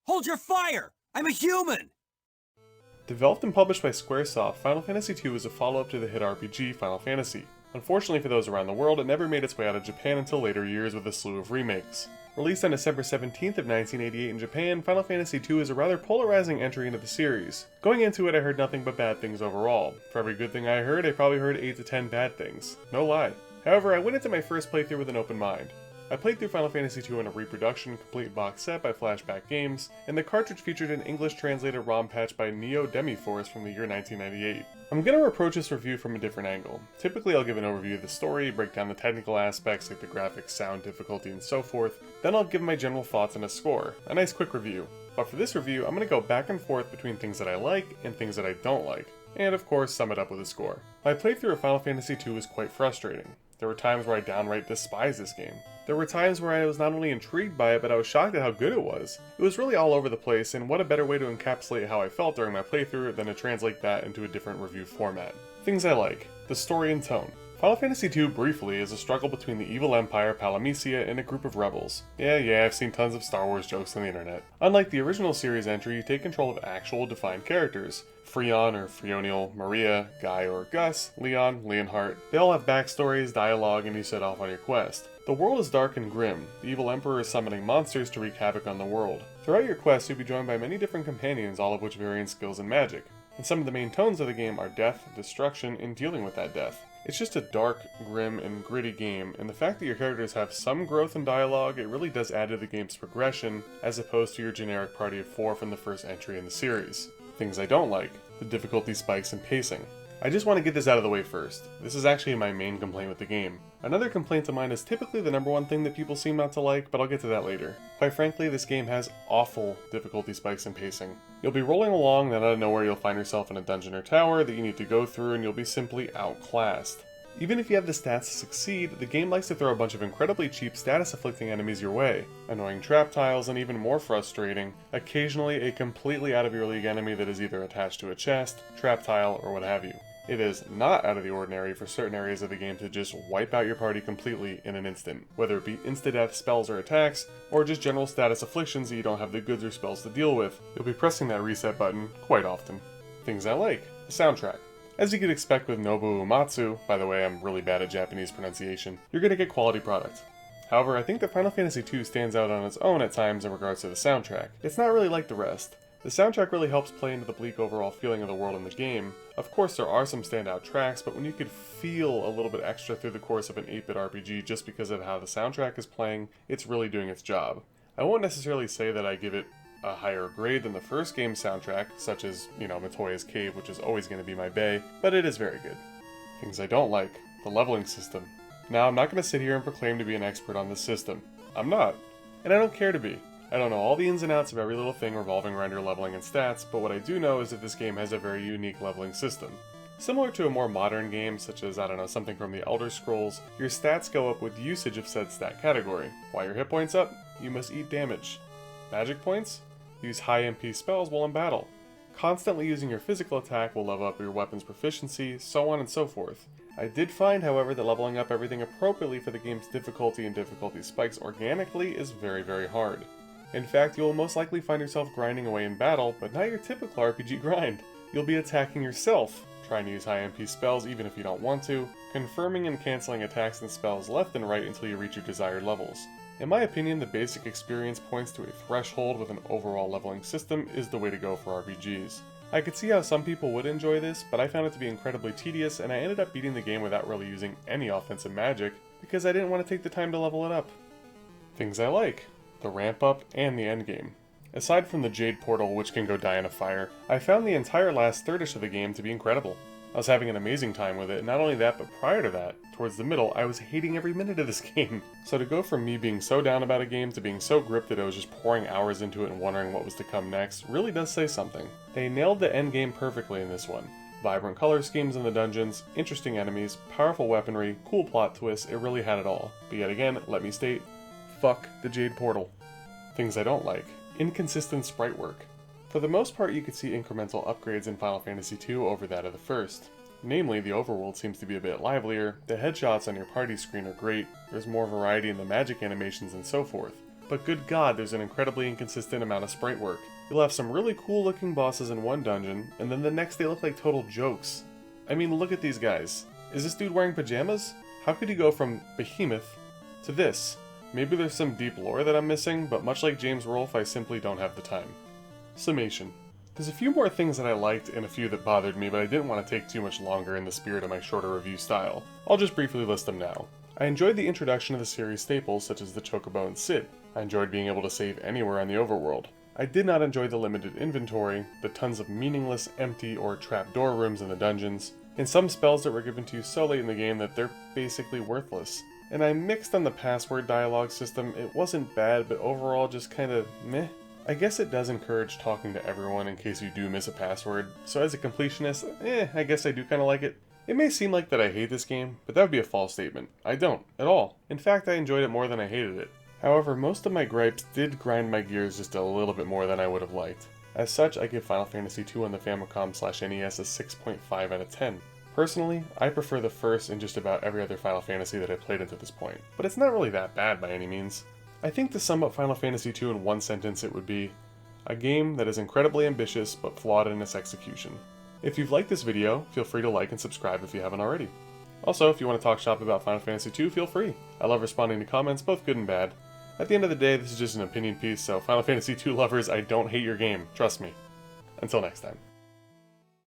Hold your fire! I'm a human! Developed and published by Squaresoft, Final Fantasy II is a follow-up to the hit RPG Final Fantasy. Unfortunately for those around the world, it never made its way out of Japan until later years with a slew of remakes. Released on December 17th of 1988 in Japan, Final Fantasy II is a rather polarizing entry into the series. Going into it, I heard nothing but bad things overall. For every good thing I heard, I probably heard 8 to 10 bad things. No lie. However, I went into my first playthrough with an open mind. I played through Final Fantasy II in a reproduction complete box set by Flashback Games, and the cartridge featured an English translated ROM patch by Neo Demiforce from the year 1998. I'm going to approach this review from a different angle. Typically I'll give an overview of the story, break down the technical aspects like the graphics, sound, difficulty, and so forth, then I'll give my general thoughts and a score, a nice quick review. But for this review, I'm going to go back and forth between things that I like and things that I don't like, and of course sum it up with a score. My playthrough of Final Fantasy II was quite frustrating. There were times where I downright despised this game. There were times where I was not only intrigued by it, but I was shocked at how good it was. It was really all over the place, and what a better way to encapsulate how I felt during my playthrough than to translate that into a different review format. Things I like: the story and tone. Final Fantasy II, briefly, is a struggle between the evil empire Palamecia and a group of rebels. Yeah, I've seen tons of Star Wars jokes on the internet. Unlike the original series entry, you take control of actual defined characters. Freon or Freonial, Maria, Guy or Gus, Leon, Leonhart. They all have backstories, dialogue, and you set off on your quest. The world is dark and grim. The evil emperor is summoning monsters to wreak havoc on the world. Throughout your quest, you'll be joined by many different companions, all of which vary in skills and magic. And some of the main tones of the game are death, destruction, and dealing with that death. It's just a dark, grim, and gritty game, and the fact that your characters have some growth and dialogue, it really does add to the game's progression, as opposed to your generic party of 4 from the first entry in the series. Things I don't like: the difficulty spikes and pacing. I just want to get this out of the way first. This is actually my main complaint with the game. Another complaint of mine is typically the number one thing that people seem not to like, but I'll get to that later. Quite frankly, this game has awful difficulty spikes and pacing. You'll be rolling along, then out of nowhere you'll find yourself in a dungeon or tower that you need to go through, and you'll be simply outclassed. Even if you have the stats to succeed, the game likes to throw a bunch of incredibly cheap status-afflicting enemies your way. Annoying trap tiles, and even more frustrating, occasionally a completely out-of-your-league enemy that is either attached to a chest, trap tile, or what have you. It is not out of the ordinary for certain areas of the game to just wipe out your party completely in an instant, whether it be insta-death spells or attacks, or just general status afflictions that you don't have the goods or spells to deal with. You'll be pressing that reset button quite often. Things I like: the soundtrack. As you could expect with Nobuo Uematsu, by the way, I'm really bad at Japanese pronunciation, you're going to get quality product. However, I think that Final Fantasy II stands out on its own at times in regards to the soundtrack. It's not really like the rest. The soundtrack really helps play into the bleak overall feeling of the world in the game. Of course, there are some standout tracks, but when you could feel a little bit extra through the course of an 8-bit RPG just because of how the soundtrack is playing, it's really doing its job. I won't necessarily say that I give it a higher grade than the first game's soundtrack, such as, Matoya's Cave, which is always going to be my bae, but it is very good. Things I don't like: the leveling system. Now, I'm not going to sit here and proclaim to be an expert on this system. I'm not. And I don't care to be. I don't know all the ins and outs of every little thing revolving around your leveling and stats, but what I do know is that this game has a very unique leveling system. Similar to a more modern game, such as, something from the Elder Scrolls, your stats go up with usage of said stat category. Why your hit points up? You must eat damage. Magic points? Use high MP spells while in battle. Constantly using your physical attack will level up your weapon's proficiency, so on and so forth. I did find, however, that leveling up everything appropriately for the game's difficulty and difficulty spikes organically is very, very hard. In fact, you will most likely find yourself grinding away in battle, but not your typical RPG grind. You'll be attacking yourself, trying to use high MP spells even if you don't want to, confirming and cancelling attacks and spells left and right until you reach your desired levels. In my opinion, the basic experience points to a threshold with an overall leveling system is the way to go for RPGs. I could see how some people would enjoy this, but I found it to be incredibly tedious, and I ended up beating the game without really using any offensive magic, because I didn't want to take the time to level it up. Things I like: the ramp up and the endgame. Aside from the Jade Portal, which can go die in a fire, I found the entire last thirdish of the game to be incredible. I was having an amazing time with it, and not only that, but prior to that, towards the middle, I was hating every minute of this game. So to go from me being so down about a game to being so gripped that I was just pouring hours into it and wondering what was to come next really does say something. They nailed the endgame perfectly in this one. Vibrant color schemes in the dungeons, interesting enemies, powerful weaponry, cool plot twists, it really had it all. But yet again, let me state, fuck the Jade Portal. Things I don't like: inconsistent sprite work. For the most part, you could see incremental upgrades in Final Fantasy II over that of the first. Namely, the overworld seems to be a bit livelier, the headshots on your party screen are great, there's more variety in the magic animations and so forth. but good god, there's an incredibly inconsistent amount of sprite work. You'll have some really cool looking bosses in one dungeon, and then the next they look like total jokes. I mean, look at these guys. Is this dude wearing pajamas? How could he go from Behemoth to this? Maybe there's some deep lore that I'm missing, but much like James Rolfe, I simply don't have the time. Summation. There's a few more things that I liked and a few that bothered me, but I didn't want to take too much longer in the spirit of my shorter review style. I'll just briefly list them now. I enjoyed the introduction of the series staples such as the Chocobo and Sid. I enjoyed being able to save anywhere on the overworld. I did not enjoy the limited inventory, the tons of meaningless, empty, or trapdoor rooms in the dungeons, and some spells that were given to you so late in the game that they're basically worthless. And I mixed on the password dialogue system. It wasn't bad, but overall just kinda meh. I guess it does encourage talking to everyone in case you do miss a password, so as a completionist, I guess I do kinda like it. It may seem like that I hate this game, but that would be a false statement. I don't, at all. In fact, I enjoyed it more than I hated it. However, most of my gripes did grind my gears just a little bit more than I would have liked. As such, I give Final Fantasy II on the Famicom/NES a 6.5 out of 10. Personally, I prefer the first and just about every other Final Fantasy that I played until this point, but it's not really that bad by any means. I think to sum up Final Fantasy II in one sentence it would be, a game that is incredibly ambitious but flawed in its execution. If you've liked this video, feel free to like and subscribe if you haven't already. Also, if you want to talk shop about Final Fantasy II, feel free. I love responding to comments, both good and bad. At the end of the day, this is just an opinion piece, so Final Fantasy II lovers, I don't hate your game, trust me. Until next time.